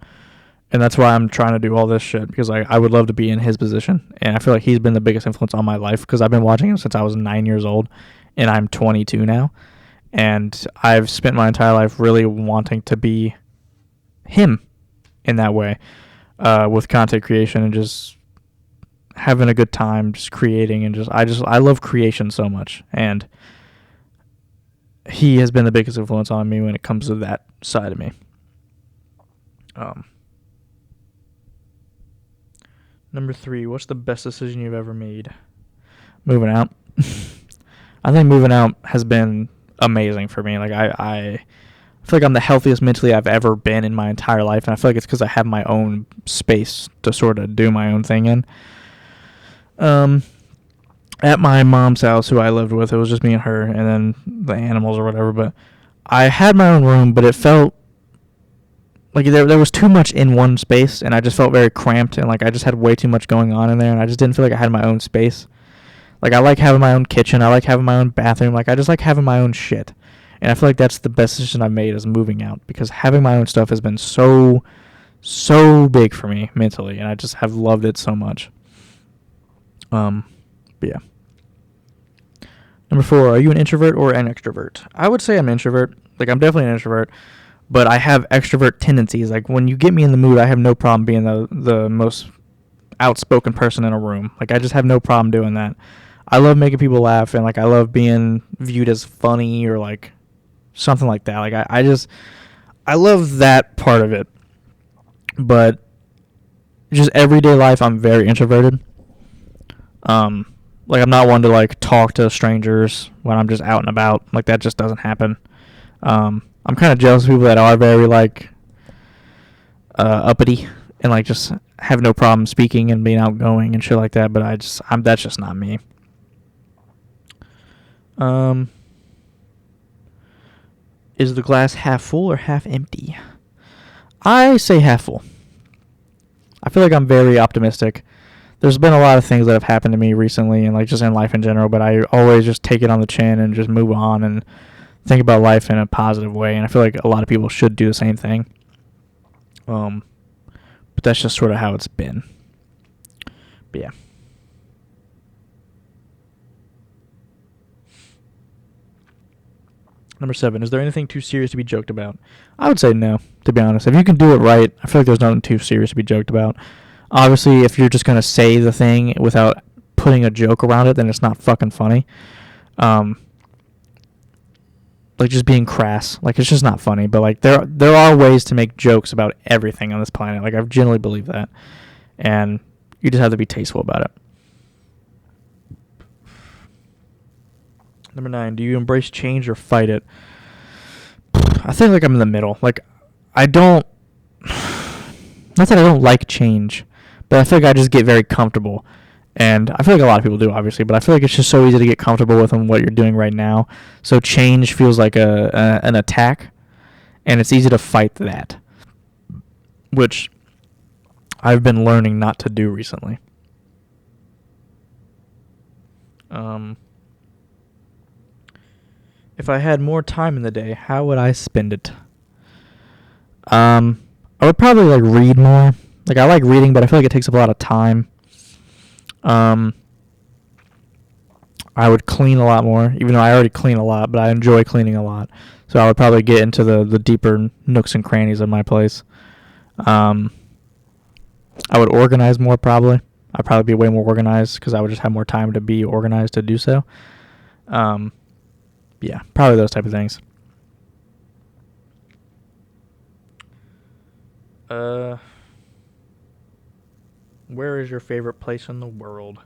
that's why I'm trying to do all this shit, because I would love to be in his position. And I feel like he's been the biggest influence on my life, because I've been watching him since I was 9 years old, and I'm 22 now. And I've spent my entire life really wanting to be him in that way, with content creation and just having a good time, just creating, and I love creation so much. And he has been the biggest influence on me when it comes to that side of me. Number 3, what's the best decision you've ever made? Moving out. I think moving out has been amazing for me. Like I feel like I'm the healthiest mentally I've ever been in my entire life, and I feel like it's because I have my own space to sort of do my own thing in. At my mom's house, who I lived with, it was just me and her, and then the animals or whatever. But I had my own room, but it felt like there was too much in one space, and I just felt very cramped, and like I just had way too much going on in there, and I just didn't feel like I had my own space. Like I like having my own kitchen, I like having my own bathroom, like I just like having my own shit. And I feel like that's the best decision I've made, is moving out, because having my own stuff has been so big for me mentally, and I just have loved it so much. But yeah. Number 4, are you an introvert or an extrovert? I would say I'm an introvert. Like I'm definitely an introvert, but I have extrovert tendencies. Like when you get me in the mood, I have no problem being the most outspoken person in a room. Like I just have no problem doing that. I love making people laugh, and like I love being viewed as funny or like something like that. Like I love that part of it. But just everyday life, I'm very introverted. Like I'm not one to like talk to strangers when I'm just out and about. Like that just doesn't happen. I'm kind of jealous of people that are very like uppity and like just have no problem speaking and being outgoing and shit like that. But that's just not me. Is the glass half full or half empty? I say half full. I feel like I'm very optimistic. There's been a lot of things that have happened to me recently and like just in life in general, but I always just take it on the chin and just move on and think about life in a positive way. And I feel like a lot of people should do the same thing. But that's just sort of how it's been. But yeah. Number 7, is there anything too serious to be joked about? I would say no, to be honest. If you can do it right, I feel like there's nothing too serious to be joked about. Obviously, if you're just going to say the thing without putting a joke around it, then it's not fucking funny. Like just being crass. Like it's just not funny. But like there are ways to make jokes about everything on this planet. Like I genuinely believe that. And you just have to be tasteful about it. Number 9, do you embrace change or fight it? I think like I'm in the middle. Like I don't... Not that I don't like change, but I feel like I just get very comfortable. And I feel like a lot of people do, obviously, but I feel like it's just so easy to get comfortable with what you're doing right now. So change feels like an attack, and it's easy to fight that. which I've been learning not to do recently. If I had more time in the day, how would I spend it? I would probably like read more. Like, I like reading, but I feel like it takes up a lot of time. I would clean a lot more, even though I already clean a lot, but I enjoy cleaning a lot. So I would probably get into the deeper nooks and crannies of my place. I would organize more, probably. I'd probably be way more organized because I would just have more time to be organized to do so. Yeah, probably those type of things. Where is your favorite place in the world?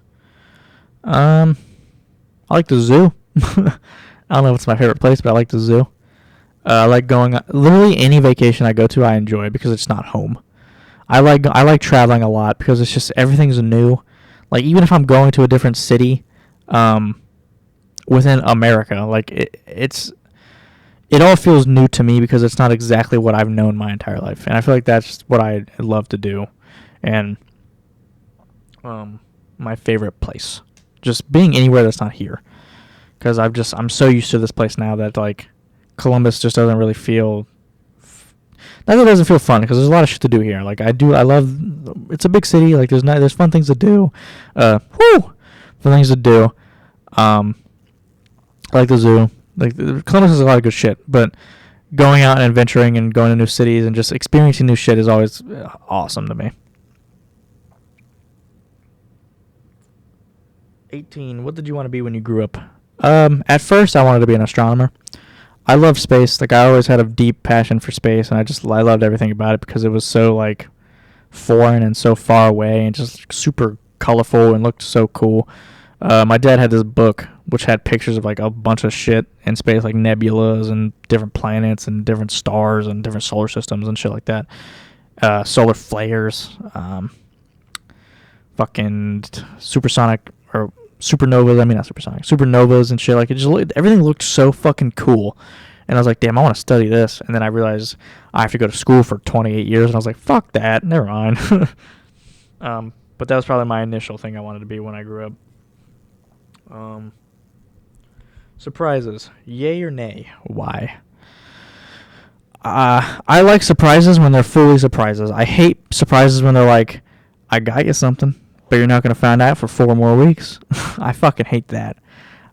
I like the zoo. I don't know if it's my favorite place, but I like the zoo. I like going. Literally any vacation I go to, I enjoy because it's not home. I like traveling a lot because it's just everything's new. Like, even if I'm going to a different city, within America, like it all feels new to me because it's not exactly what I've known my entire life, and I feel like that's what I love to do, and my favorite place, just being anywhere that's not here, because I'm so used to this place now that like Columbus just doesn't really feel. Not that it doesn't feel fun because there's a lot of shit to do here. Like I love. It's a big city. Like there's fun things to do. Fun things to do. I like the zoo. Like Columbus has a lot of good shit, but going out and adventuring and going to new cities and just experiencing new shit is always awesome to me. 18. What did you want to be when you grew up? At first, I wanted to be an astronomer. I love space. Like I always had a deep passion for space, and I loved everything about it because it was so like foreign and so far away and just super colorful and looked so cool. My dad had this book which had pictures of like a bunch of shit in space, like nebulas and different planets and different stars and different solar systems and shit like that. Solar flares, fucking supersonic or supernovas. I mean, not supersonic, supernovas and shit. Like everything looked so fucking cool. And I was like, damn, I want to study this. And then I realized I have to go to school for 28 years. And I was like, fuck that. Never mind. But that was probably my initial thing I wanted to be when I grew up. Surprises. Yay or nay? Why? I like surprises when they're fully surprises. I hate surprises when they're like, I got you something, but you're not going to find out for 4 more weeks. I fucking hate that.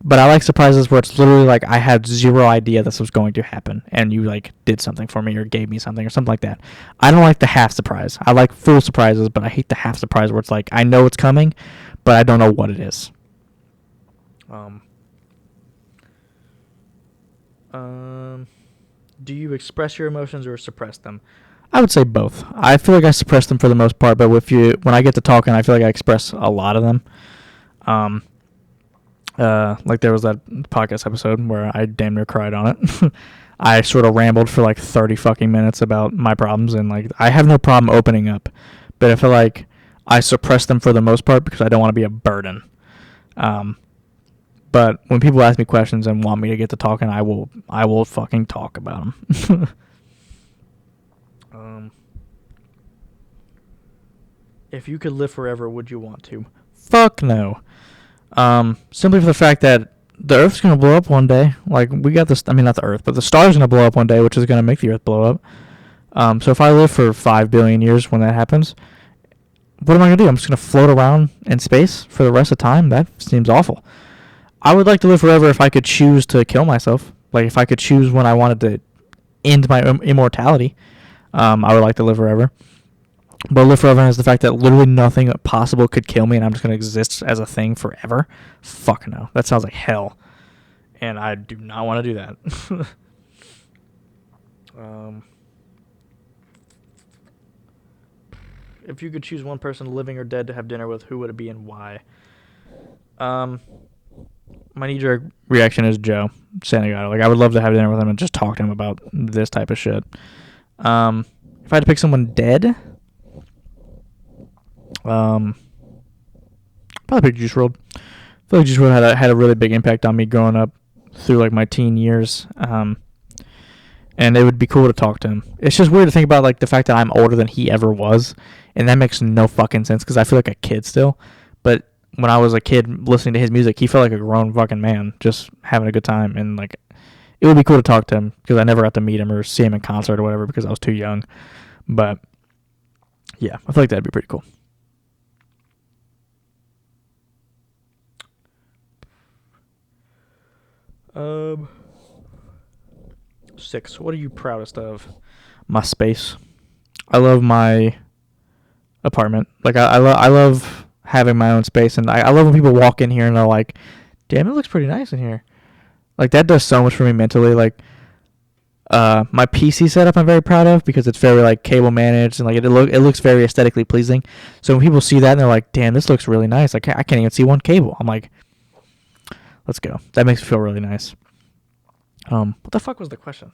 But I like surprises where it's literally like I had zero idea this was going to happen, and you like did something for me or gave me something or something like that. I don't like the half surprise. I like full surprises, but I hate the half surprise where it's like I know it's coming, but I don't know what it is. Do you express your emotions or suppress them? I would say both. I feel like I suppress them for the most part, but when I get to talking, I feel like I express a lot of them. Like there was that podcast episode where I damn near cried on it. I sort of rambled for like 30 fucking minutes about my problems, and like I have no problem opening up, but I feel like I suppress them for the most part because I don't want to be a burden. But when people ask me questions and want me to get to talking, I will fucking talk about them. If you could live forever, would you want to? Fuck no. Simply for the fact that the Earth's gonna blow up one day. Like we got this. I mean, not the Earth, but the star's gonna blow up one day, which is gonna make the Earth blow up. So if I live for 5 billion years when that happens, what am I gonna do? I'm just gonna float around in space for the rest of time? That seems awful. I would like to live forever if I could choose to kill myself. Like if I could choose when I wanted to end my immortality. I would like to live forever. But live forever is the fact that literally nothing possible could kill me and I'm just going to exist as a thing forever. Fuck no. That sounds like hell. And I do not want to do that. If you could choose one person, living or dead, to have dinner with, who would it be and why? My knee-jerk reaction is Joe Santagato. Like, I would love to have dinner with him and just talk to him about this type of shit. If I had to pick someone dead, probably pick Juice WRLD. I feel like Juice WRLD had a really big impact on me growing up through like my teen years. and it would be cool to talk to him. It's just weird to think about like the fact that I'm older than he ever was, and that makes no fucking sense because I feel like a kid still. But when I was a kid listening to his music, he felt like a grown fucking man, just having a good time, and like it would be cool to talk to him because I never got to meet him or see him in concert or whatever because I was too young. But yeah, I feel like that'd be pretty cool. Um, 6. What are you proudest of? My space. I love my apartment. Like I love having my own space, and I love when people walk in here and they're like, "Damn, it looks pretty nice in here." Like that does so much for me mentally. Like my PC setup I'm very proud of because it's very like cable managed and like it looks very aesthetically pleasing. So when people see that and they're like, "Damn, this looks really nice." Like I can't even see one cable. I'm like, "Let's go." That makes me feel really nice. What the fuck was the question?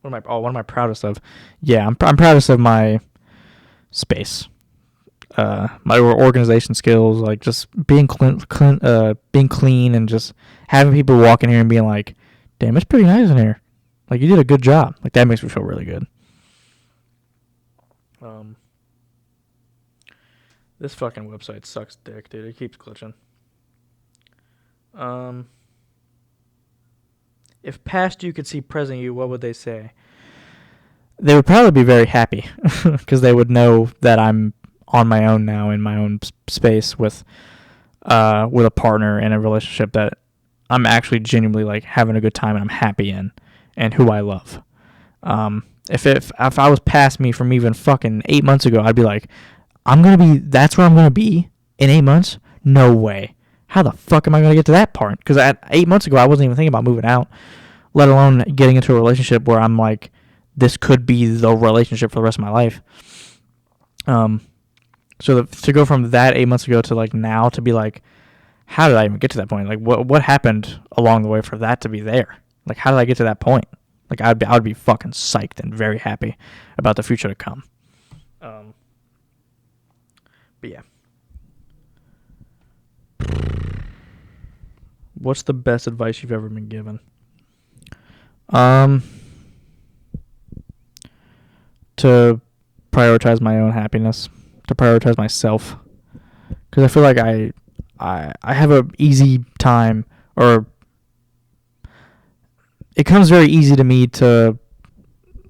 What am I proudest of? Yeah, I'm proudest of my space. My organization skills, like just being being clean, and just having people walk in here and being like, "Damn, it's pretty nice in here. Like you did a good job." Like that makes me feel really good. This fucking website sucks dick, dude. It keeps glitching. If past you could see present you, what would they say? They would probably be very happy because they would know that I'm on my own now in my own space with a partner in a relationship that I'm actually genuinely like having a good time and I'm happy in, and who I love. If I was past me from even fucking 8 months ago, I'd be like, that's where I'm gonna be in 8 months? No way. How the fuck am I gonna get to that part? Because at 8 months ago, I wasn't even thinking about moving out, let alone getting into a relationship where I'm like, this could be the relationship for the rest of my life. So to go from that 8 months ago to like now to be like, how did I even get to that point? Like what happened along the way for that to be there? Like how did I get to that point? Like I would be fucking psyched and very happy about the future to come. But yeah. What's the best advice you've ever been given? To prioritize my own happiness, to prioritize myself, because I feel like I have a easy time, or it comes very easy to me to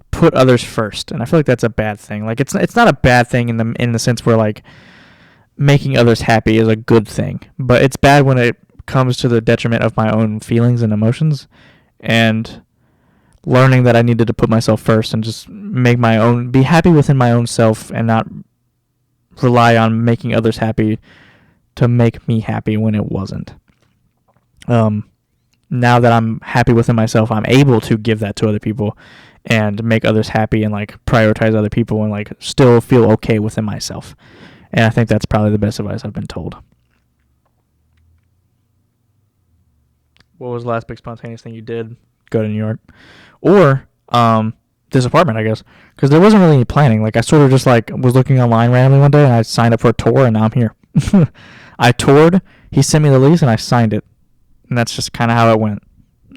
put others first, and I feel like that's a bad thing. Like it's not a bad thing in the sense where like making others happy is a good thing, but it's bad when it comes to the detriment of my own feelings and emotions, and learning that I needed to put myself first and just be happy within my own self and not rely on making others happy to make me happy when it wasn't. Now that I'm happy within myself, I'm able to give that to other people and make others happy and like prioritize other people and like still feel okay within myself. And I think that's probably the best advice I've been told. What was the last big spontaneous thing you did? Go to New York. Or this apartment, I guess. Because there wasn't really any planning. Like I sort of just like was looking online randomly one day and I signed up for a tour and now I'm here. I toured, he sent me the lease and I signed it. And that's just kind of how it went.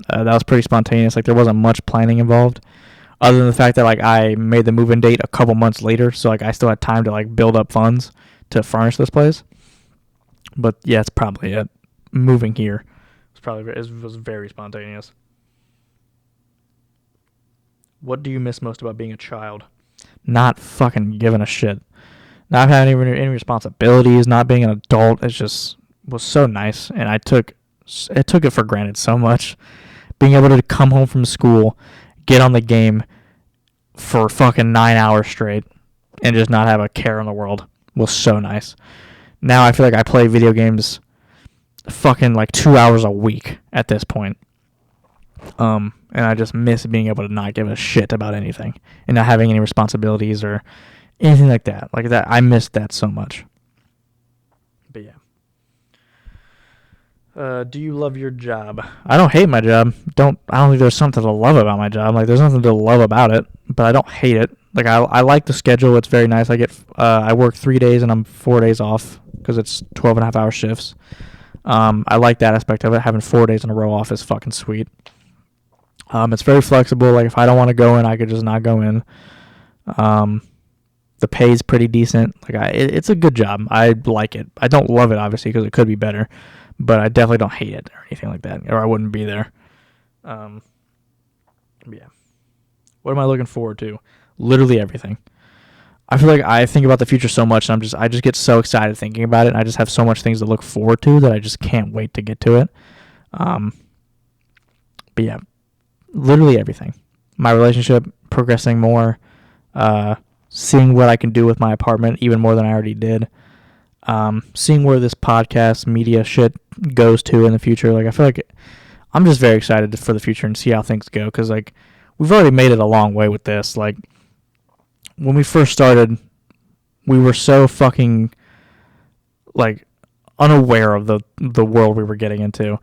That was pretty spontaneous. Like there wasn't much planning involved. Other than the fact that like I made the move-in date a couple months later, so like I still had time to like build up funds to furnish this place. But yeah, it's probably it. Moving here was very spontaneous. What do you miss most about being a child? Not fucking giving a shit. Not having any responsibilities, not being an adult. It just was so nice, and I took it for granted so much. Being able to come home from school, get on the game for fucking 9 hours straight, and just not have a care in the world was so nice. Now I feel like I play video games fucking like 2 hours a week at this point. And I just miss being able to not give a shit about anything and not having any responsibilities or anything like that. Like that, I miss that so much. But yeah. Do you love your job? I don't hate my job. I don't think there's something to love about my job. Like there's nothing to love about it, but I don't hate it. Like I like the schedule. It's very nice. I work 3 days and I'm 4 days off because it's 12.5-hour shifts. I like that aspect of it. Having 4 days in a row off is fucking sweet. It's very flexible. Like if I don't want to go in, I could just not go in. The pay's pretty decent. Like it's a good job. I like it. I don't love it obviously because it could be better, but I definitely don't hate it or anything like that, or I wouldn't be there. Yeah. What am I looking forward to? Literally everything. I feel like I think about the future so much, and I just get so excited thinking about it. And I just have so much things to look forward to that I just can't wait to get to it. But yeah, literally everything. My relationship progressing more, seeing what I can do with my apartment even more than I already did. Seeing where this podcast media shit goes to in the future. Like I feel like I'm just very excited for the future and see how things go, because like we've already made it a long way with this. Like when we first started, we were so fucking like unaware of the world we were getting into,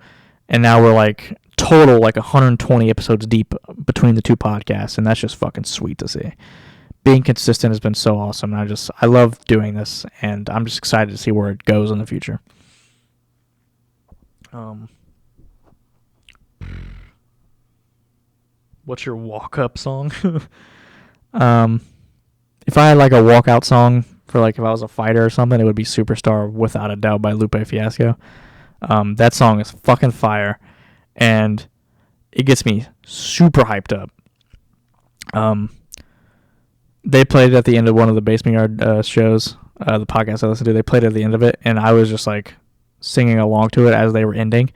and now we're like total like 120 episodes deep between the two podcasts, and that's just fucking sweet to see. Being consistent has been so awesome, and I love doing this, and I'm just excited to see where it goes in the future. What's your walk-up song? If I had like a walkout song for like if I was a fighter or something, it would be Superstar without a doubt by Lupe Fiasco. That song is fucking fire, and it gets me super hyped up. They played it at the end of one of the Basement Yard shows, the podcast I listened to. They played it at the end of it, and I was just like singing along to it as they were ending,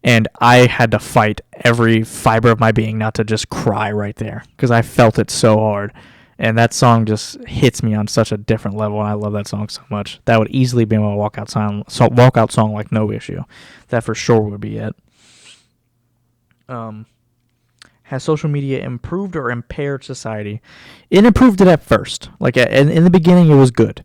and I had to fight every fiber of my being not to just cry right there because I felt it so hard. And that song just hits me on such a different level, and I love that song so much. That would easily be my walkout song like no issue. That for sure would be it. Has social media improved or impaired society? It improved it at first. Like in the beginning, it was good.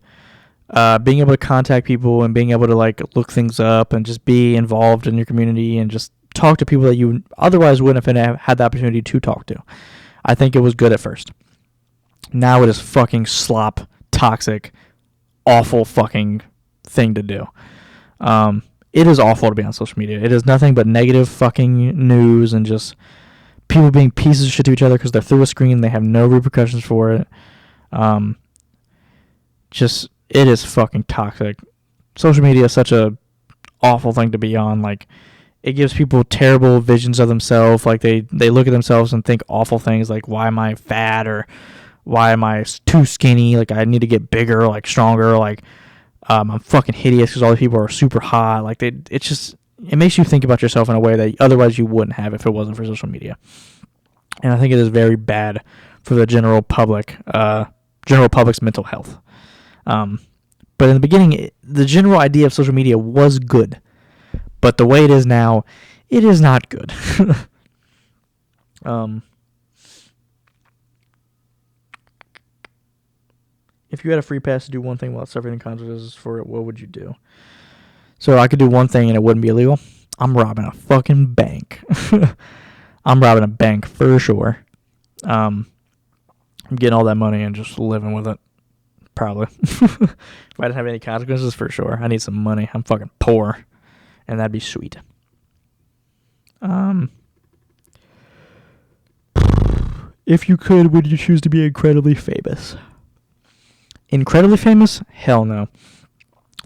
Being able to contact people and being able to like look things up and just be involved in your community and just talk to people that you otherwise wouldn't have had the opportunity to talk to. I think it was good at first. Now it is fucking slop, toxic, awful fucking thing to do. It is awful to be on social media. It is nothing but negative fucking news and just people being pieces of shit to each other because they're through a screen. They have no repercussions for it. It is fucking toxic. Social media is such a awful thing to be on. Like, it gives people terrible visions of themselves. Like, they look at themselves and think awful things like, why am I fat, or why am I too skinny? Like, I need to get bigger, like stronger. Like, I'm fucking hideous because all these people are super hot. Like, it makes you think about yourself in a way that otherwise you wouldn't have if it wasn't for social media. And I think it is very bad for the general public's mental health. But in the beginning, the general idea of social media was good. But the way it is now, it is not good. If you had a free pass to do one thing while suffering the consequences for it, what would you do? So I could do one thing and it wouldn't be illegal. I'm robbing a fucking bank. I'm robbing a bank for sure. I'm getting all that money and just living with it. Probably. If I didn't have any consequences, for sure. I need some money. I'm fucking poor. And that'd be sweet. If you could, would you choose to be incredibly famous? Incredibly famous? Hell no.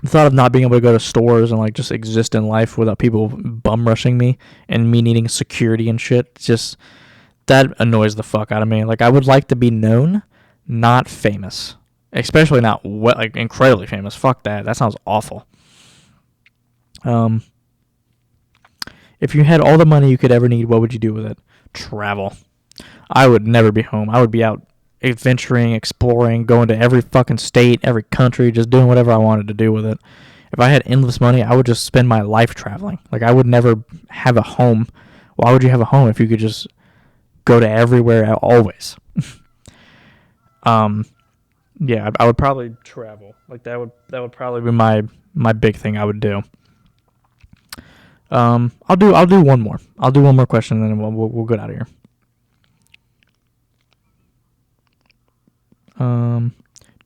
The thought of not being able to go to stores and like just exist in life without people bum rushing me and me needing security and shit, just that annoys the fuck out of me. Like, I would like to be known, not famous. Especially not like incredibly famous. Fuck that. That sounds awful. If you had all the money you could ever need, what would you do with it? Travel. I would never be home. I would be out adventuring, exploring, going to every fucking state, every country, just doing whatever I wanted to do with it. If I had endless money, I would just spend my life traveling. Like, I would never have a home. Why would you have a home if you could just go to everywhere always? Yeah, I would probably travel. Like, that would probably be my big thing I would do. I'll do one more. I'll do one more question and then we'll get out of here.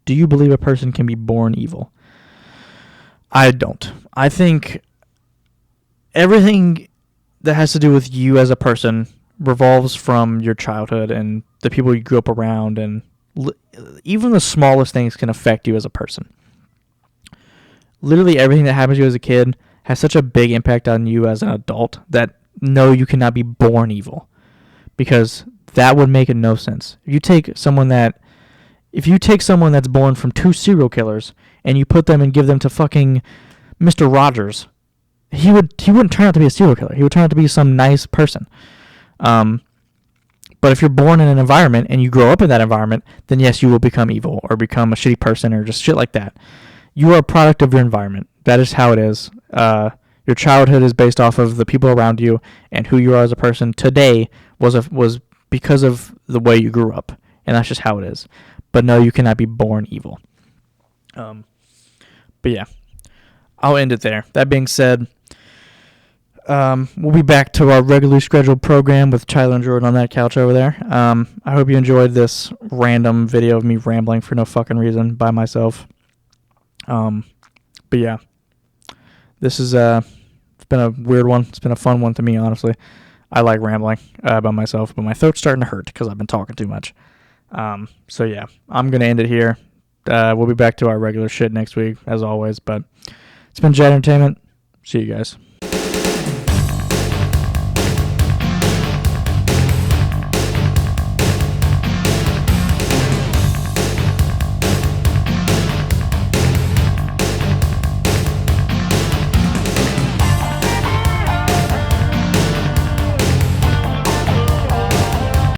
Do you believe a person can be born evil? I don't. I think everything that has to do with you as a person, revolves from your childhood and the people you grew up around, and even the smallest things can affect you as a person. Literally everything that happens to you as a kid has such a big impact on you as an adult that no, you cannot be born evil, because that would make no sense. If you take someone that's born from 2 serial killers and you put them and give them to fucking Mr. Rogers, he wouldn't turn out to be a serial killer. He would turn out to be some nice person. But if you're born in an environment and you grow up in that environment, then yes, you will become evil or become a shitty person or just shit like that. You are a product of your environment. That is how it is. Your childhood is based off of the people around you, and who you are as a person today was because of the way you grew up, and that's just how it is. But no, you cannot be born evil. But yeah, I'll end it there. That being said, we'll be back to our regularly scheduled program with Tyler and Jordan on that couch over there. I hope you enjoyed this random video of me rambling for no fucking reason by myself. But yeah, this is it's been a weird one. It's been a fun one to me, honestly. I like rambling by myself, but my throat's starting to hurt because I've been talking too much. So yeah, I'm gonna end it here. We'll be back to our regular shit next week, as always. But it's been Jet Entertainment. See you guys.